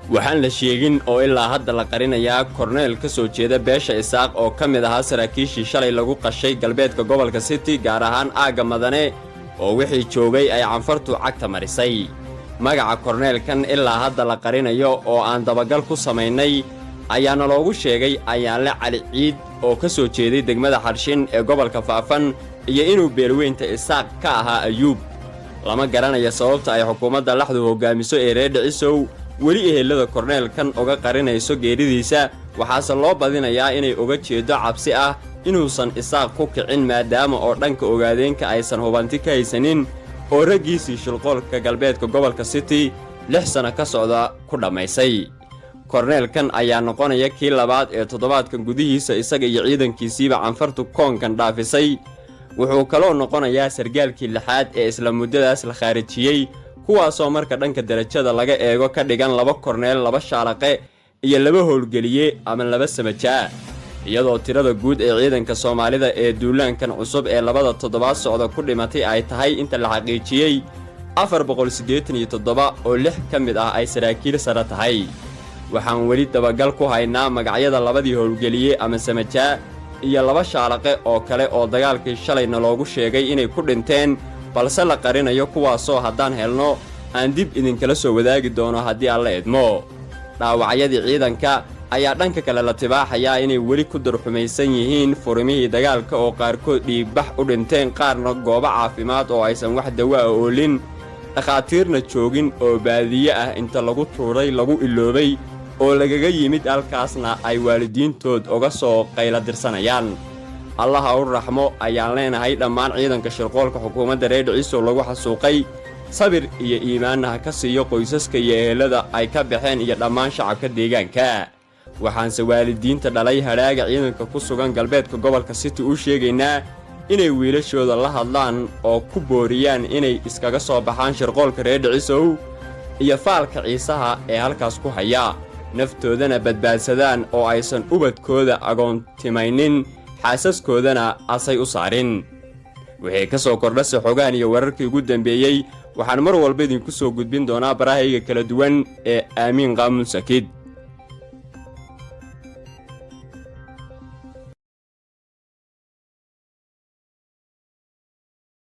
waxaan la sheegin oo ilaa hadda la qarinayaa korneel ka soo jeeda beesha Isaaq oo ka mid ahaa saraakiishii shalay lagu qashay galbeedka gobolka City gaar ahaan aaga Madane oo wixii joogay ay canfartu cagta marisay magaca korneelkan ilaa hadda la qarinayo oo aan dabagal ku sameynay ayaana loogu sheegay Ayaanle Cali Ciid oo ka soo jeeday degmada Xarshin ee gobolka Faafan iyo inuu beelweynta Isaaq ka ahaa Ayuub lama garanayo sababta ay xukuumadda laxdu hogaamiso ee reer Dhicisow weli ehelada korneelkan uga qarinayso geeridiisa waxaase loo badinayaa inay uga jeedo cabsi ah inuusan Isaaq ku kicin maadaama oo dhanka ogaadeenka aysan hubanti ka haysanin oo raggiisii shilqoolka galbeedka gobolka City 6 sano ka socda ku dhamaysay korneelkan ayaa noqonaya kii labaad ee toddobaadkan gudihiisa isaga iyo ciidankiisiiba canfartu koonkan dhaafisay wuxuu kaloo noqonayaa sargaalkii lixaad ee isla muddadaas la khaarijiyay kuwaasoo marka dhanka darajada laga eego ka dhigan 2 korneel 2 shaalaqe iyo 2 howlgeliye ama 2 samajaa iyadoo tirada guud ee ciidanka Soomaalida ee duulaankan cusub ee labada toddobaad socda ku dhimatay ay tahay inta la xaqiijiyay 487 oo 6 ka mid ah ay saraakiil sare tahay waxaan weli dabagal ku haynaa magacyada 2 howlgeliye ama samajaa iyo 2 shaalaqe oo kale oo dagaalkii shalayna loogu sheegay inay ku dhinteen balse la qarinayo kuwaasoo haddaan helno aan dib idinkala soo wadaagi doono haddii alla idmo dhaawacyadii ciidanka ayaa dhanka kale la tibaaxayaa inay weli ku darxumaysan yihiin furimihii dagaalka oo qaarkood dhiigbax u dhinteen qaarna goobo caafimaad oo aysan wax dawaa oolin dhakhaatiirna joogin oo baadiye ah inta lagu tuuray lagu iloobay oo lagaga yimid halkaasna ay waalidiintood uga soo qayla dirsanayaan allaha u raxmo ayaan leenahay dhammaan ciidanka shirqoolka xukuumadda reer Dhicisow lagu xasuuqay sabir iyo iimaanaha ka siiyo qoysaska iyo ehelada ay ka baxeen iyo dhammaan shacabka deegaanka waxaanse waalidiinta dhalay hadhaaga ciidanka ku sugan galbeedka gobolka City u sheegaynaa inay wiilashooda la hadlaan oo ku booriyaan inay iskaga soo baxaan shirqoolka reer Dhicisow iyo faalka ciisaha ee halkaas ku haya naftoodana badbaadsadaan oo aysan ubadkooda agoontimaynin xaasaskoodana asay u saarin wixii ka soo kordhasa xogaan iyo wararkii ugu dambeeyay waxaan mar walba idinku soo gudbin doonaa barahayga kala duwan ee Aamin Qaamun Sakiid